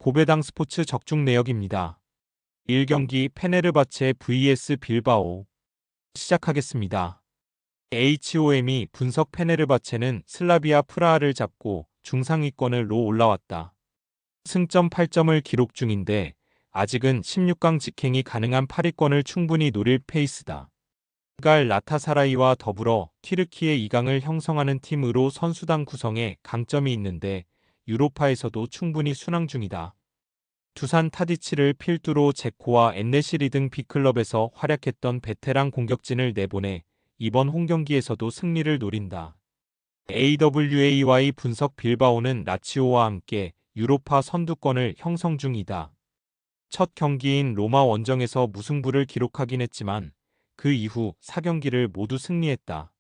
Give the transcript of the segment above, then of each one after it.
고배당 스포츠 적중 내역입니다. 1경기 페네르바체 vs 빌바오 시작하겠습니다. HOM이 분석 페네르바체는 슬라비아 프라하를 잡고 중상위권으로 올라왔다. 승점 8점을 기록 중인데 아직은 16강 직행이 가능한 8위권을 충분히 노릴 페이스다. 갈 라타사라이와 더불어 튀르키예 2강을 형성하는 팀으로 선수단 구성에 강점이 있는데 유로파에서도 충분히 순항 중이다. 두산 타디치를 필두로 제코와 엔네시리 등 B클럽에서 활약했던 베테랑 공격진을 내보내 이번 홈경기에서도 승리를 노린다. AWAY 분석 빌바오는 라치오와 함께 유로파 선두권을 형성 중이다. 첫 경기인 로마 원정에서 무승부를 기록하긴 했지만 그 이후 4경기를 모두 승리했다.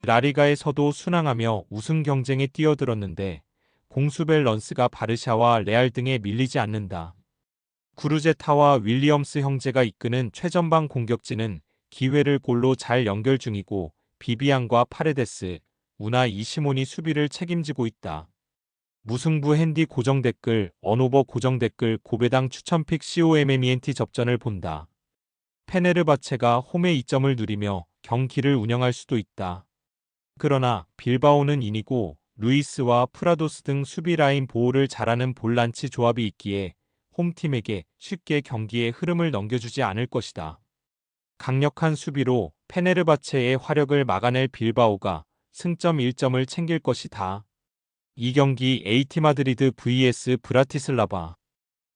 라리가에서도 순항하며 우승 경쟁에 뛰어들었는데 공수벨 런스가 바르샤와 레알 등에 밀리지 않는다. 구르제타와 윌리엄스 형제가 이끄는 최전방 공격진은 기회를 골로 잘 연결 중이고 비비안과 파레데스, 우나 이시몬이 수비를 책임지고 있다. 무승부 핸디 고정 댓글, 언오버 고정 댓글 고배당 추천픽 COMMENT 접전을 본다. 페네르바체가 홈에 2점을 누리며 경기를 운영할 수도 있다. 그러나 빌바오는 이니고 루이스와 프라도스 등 수비 라인 보호를 잘하는 볼란치 조합이 있기에 홈팀에게 쉽게 경기의 흐름을 넘겨주지 않을 것이다. 강력한 수비로 페네르바체의 화력을 막아낼 빌바오가 승점 1점을 챙길 것이다. 이 경기 AT 마드리드 vs 브라티슬라바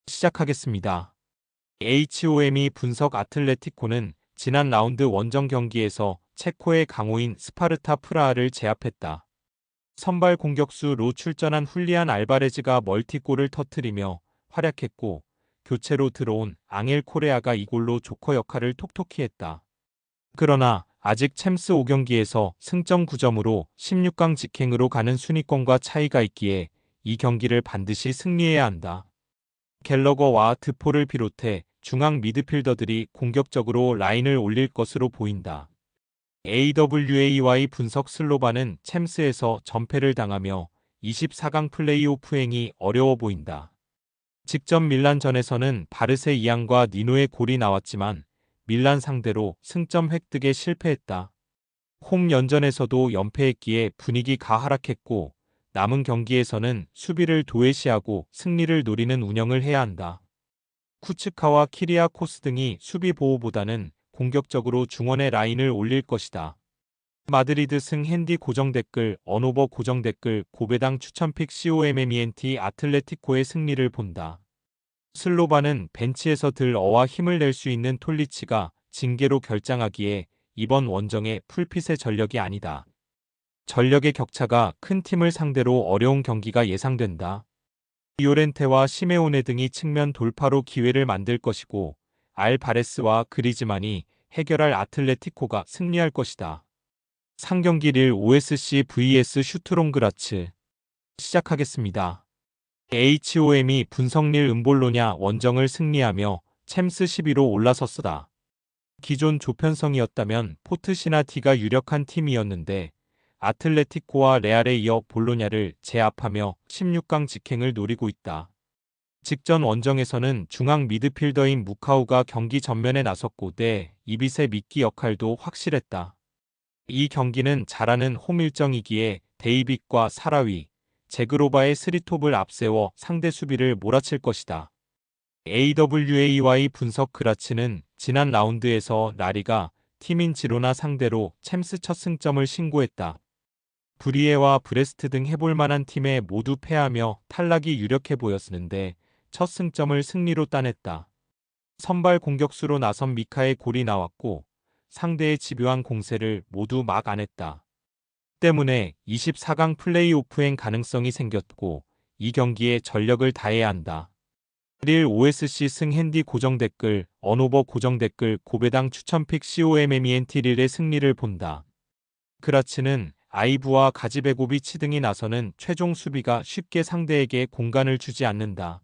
시작하겠습니다. HOM이 분석 아틀레티코는 지난 라운드 원정 경기에서 체코의 강호인 스파르타 프라하를 제압했다. 선발 공격수로 출전한 훌리안 알바레즈가 멀티골을 터뜨리며 활약했고 교체로 들어온 앙헬 코레아가 이 골로 조커 역할을 톡톡히 했다. 그러나 아직 챔스 5경기에서 승점 9점으로 16강 직행으로 가는 순위권과 차이가 있기에 이 경기를 반드시 승리해야 한다. 갤러거와 드포를 비롯해 중앙 미드필더들이 공격적으로 라인을 올릴 것으로 보인다. AWAY 분석 슬로바는 챔스에서 전패를 당하며 24강 플레이오프행이 어려워 보인다. 직전 밀란전에서는 바르세 이앙과 니노의 골이 나왔지만 밀란 상대로 승점 획득에 실패했다. 홈 연전에서도 연패했기에 분위기가 하락했고 남은 경기에서는 수비를 도외시하고 승리를 노리는 운영을 해야 한다. 쿠츠카와 키리아코스 등이 수비 보호보다는 공격적으로 중원의 라인을 올릴 것이다. 마드리드 승 핸디 고정 댓글, 언오버 고정 댓글, 고배당 추천픽 COMMENT 아틀레티코의 승리를 본다. 슬로바는 벤치에서 들어와 힘을 낼 수 있는 톨리치가 징계로 결장하기에 이번 원정에 풀핏의 전력이 아니다. 전력의 격차가 큰 팀을 상대로 어려운 경기가 예상된다. 요렌테와 시메오네 등이 측면 돌파로 기회를 만들 것이고 알바레스와 그리즈만이 해결할 아틀레티코가 승리할 것이다. 상경기 1 OSC vs 슈투롱그라츠 시작하겠습니다. HOM이 분석릴 음볼로냐 원정을 승리하며 챔스 10위로 올라섰다. 기존 조편성이었다면 포트시나티가 유력한 팀이었는데 아틀레티코와 레알에 이어 볼로냐를 제압하며 16강 직행을 노리고 있다. 직전 원정에서는 중앙 미드필더인 무카우가 경기 전면에 나섰고 이빗의 미끼 역할도 확실했다. 이 경기는 잘하는 홈 일정이기에 데이빗과 사라위, 제그로바의 스리톱을 앞세워 상대 수비를 몰아칠 것이다. AWAY 분석 그라츠는 지난 라운드에서 라리가 팀인 지로나 상대로 챔스 첫 승점을 신고했다. 브리에와 브레스트 등 해볼만한 팀에 모두 패하며 탈락이 유력해 보였는데 첫 승점을 승리로 따냈다. 선발 공격수로 나선 미카의 골이 나왔고 상대의 집요한 공세를 모두 막아냈다. 때문에 24강 플레이오프행 가능성이 생겼고 이 경기에 전력을 다해야 한다. 1 OSC 승 핸디 고정 댓글, 언오버 고정 댓글 고배당 추천픽 COMMENT 릴의 승리를 본다. 그라츠는 아이브와 가지베고비치 등이 나서는 최종 수비가 쉽게 상대에게 공간을 주지 않는다.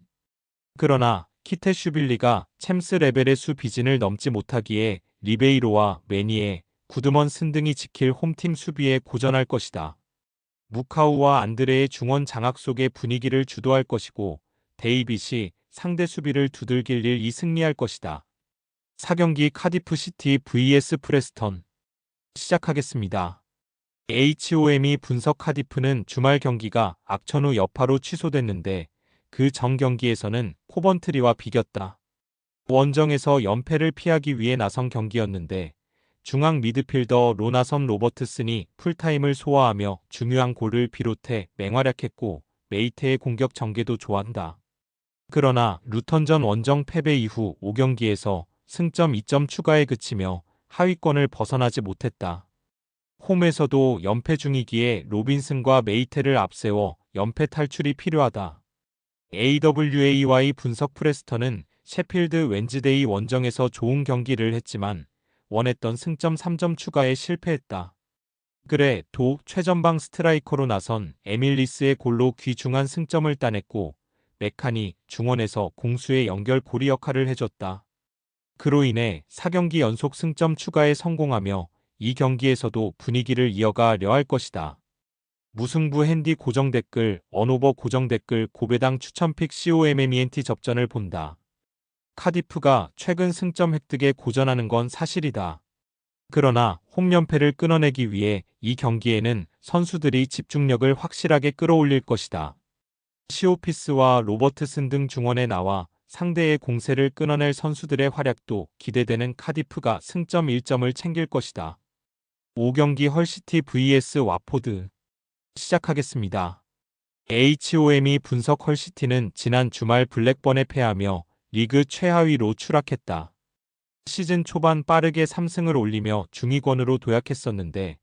그러나 키테슈빌리가 챔스 레벨의 수 비진을 넘지 못하기에 리베이로와 메니에, 구드먼슨 등이 지킬 홈팀 수비에 고전할 것이다. 무카우와 안드레의 중원 장악 속의 분위기를 주도할 것이고 데이빗이 상대 수비를 두들길 일 이 승리할 것이다. 4경기 카디프 시티 vs 프레스턴 시작하겠습니다. HOM이 분석 카디프는 주말 경기가 악천 후 여파로 취소됐는데 그 전 경기에서는 코번트리와 비겼다. 원정에서 연패를 피하기 위해 나선 경기였는데 중앙 미드필더 로나섬 로버트슨이 풀타임을 소화하며 중요한 골을 비롯해 맹활약했고 메이테의 공격 전개도 좋아한다. 그러나 루턴전 원정 패배 이후 5경기에서 승점 2점 추가에 그치며 하위권을 벗어나지 못했다. 홈에서도 연패 중이기에 로빈슨과 메이테를 앞세워 연패 탈출이 필요하다. AWAY 분석 프레스턴은 셰필드 웬즈데이 원정에서 좋은 경기를 했지만 원했던 승점 3점 추가에 실패했다. 그래 도 최전방 스트라이커로 나선 에밀리스의 골로 귀중한 승점을 따냈고 메칸이 중원에서 공수의 연결고리 역할을 해줬다. 그로 인해 4경기 연속 승점 추가에 성공하며 이 경기에서도 분위기를 이어가려 할 것이다. 무승부 핸디 고정 댓글, 언오버 고정 댓글, 고배당 추천픽 COMMENT 접전을 본다. 카디프가 최근 승점 획득에 고전하는 건 사실이다. 그러나 홈 연패를 끊어내기 위해 이 경기에는 선수들이 집중력을 확실하게 끌어올릴 것이다. 시오피스와 로버트슨 등 중원에 나와 상대의 공세를 끊어낼 선수들의 활약도 기대되는 카디프가 승점 1점을 챙길 것이다. 5경기 헐시티 vs 와포드 시작하겠습니다. HOM이 분석 헐시티는 지난 주말 블랙번에 패하며 리그 최하위로 추락했다. 시즌 초반 빠르게 3승을 올리며 중위권으로 도약했었는데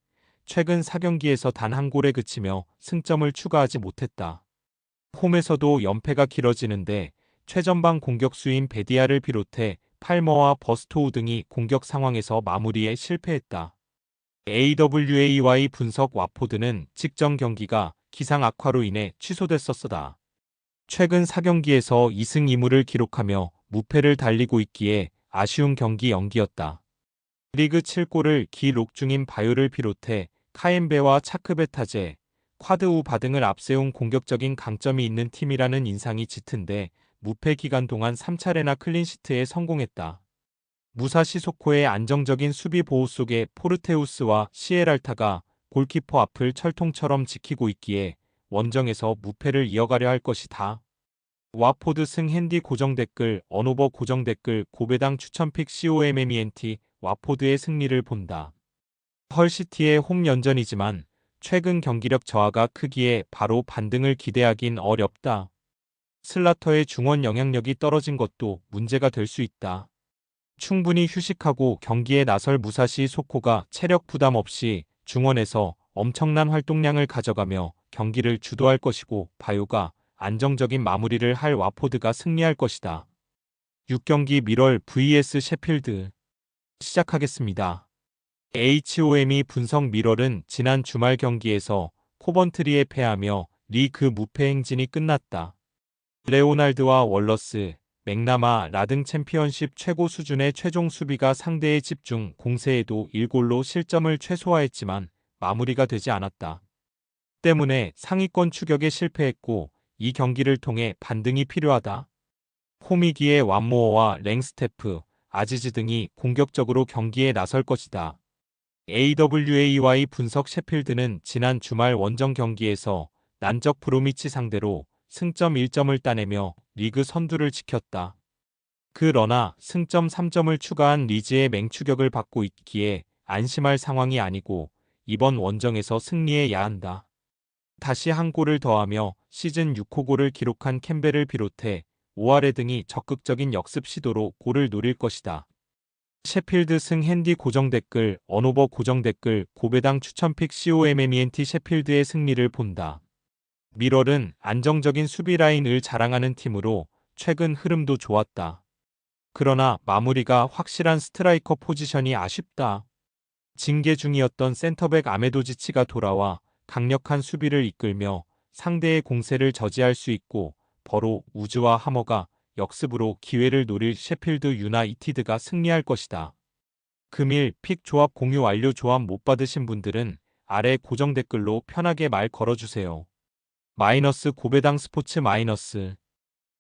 최근 4경기에서 단 한 골에 그치며 승점을 추가하지 못했다. 홈에서도 연패가 길어지는데 최전방 공격수인 베디아를 비롯해 팔머와 버스토우 등이 공격 상황에서 마무리에 실패했다. AWAY 분석 와포드는 직전 경기가 기상 악화로 인해 취소됐었다. 최근 4경기에서 2승 2무를 기록하며 무패를 달리고 있기에 아쉬운 경기 연기였다. 리그 7골을 기록 중인 바요를 비롯해 카엠베와 차크베타제, 쿼드우바 등을 앞세운 공격적인 강점이 있는 팀이라는 인상이 짙은데 무패 기간 동안 3차례나 클린시트에 성공했다. 무사시 소코의 안정적인 수비 보호 속에 포르테우스와 시에랄타가 골키퍼 앞을 철통처럼 지키고 있기에 원정에서 무패를 이어가려 할 것이다. 와포드 승 핸디 고정 댓글, 언오버 고정 댓글, 고배당 추천픽 COMMENT, 와포드의 승리를 본다. 헐시티의 홈 연전이지만 최근 경기력 저하가 크기에 바로 반등을 기대하긴 어렵다. 슬라터의 중원 영향력이 떨어진 것도 문제가 될 수 있다. 충분히 휴식하고 경기에 나설 무사시 소코가 체력 부담 없이 중원에서 엄청난 활동량을 가져가며 경기를 주도할 것이고 바요가 안정적인 마무리를 할 와포드가 승리할 것이다. 6경기 미럴 vs 셰필드 시작하겠습니다. HOM이 분석 미럴은 지난 주말 경기에서 코번트리에 패하며 리그 무패 행진이 끝났다. 레오날드와 월러스, 맥나마 라등 챔피언십 최고 수준의 최종 수비가 상대의 집중 공세에도 1골로 실점을 최소화했지만 마무리가 되지 않았다. 때문에 상위권 추격에 실패했고 이 경기를 통해 반등이 필요하다. 홈이기에 완모어와 랭스테프, 아지즈 등이 공격적으로 경기에 나설 것이다. AWAY 분석 셰필드는 지난 주말 원정 경기에서 난적 브로미치 상대로 승점 1점을 따내며 리그 선두를 지켰다. 그러나 승점 3점을 추가한 리즈의 맹추격을 받고 있기에 안심할 상황이 아니고 이번 원정에서 승리해야 한다. 다시 한 골을 더하며 시즌 6호 골을 기록한 캠벨을 비롯해 오아레 등이 적극적인 역습 시도로 골을 노릴 것이다. 셰필드 승 핸디 고정 댓글, 언오버 고정 댓글, 고배당 추천픽 COMMENT 셰필드의 승리를 본다. 미럴은 안정적인 수비 라인을 자랑하는 팀으로 최근 흐름도 좋았다. 그러나 마무리가 확실한 스트라이커 포지션이 아쉽다. 징계 중이었던 센터백 아메도지치가 돌아와 강력한 수비를 이끌며 상대의 공세를 저지할 수 있고 버로 우즈와 하머가 역습으로 기회를 노릴 셰필드 유나이티드가 승리할 것이다. 금일 픽 조합 공유 완료. 조합 못 받으신 분들은 아래 고정 댓글로 편하게 말 걸어주세요. 마이너스 고배당 스포츠 마이너스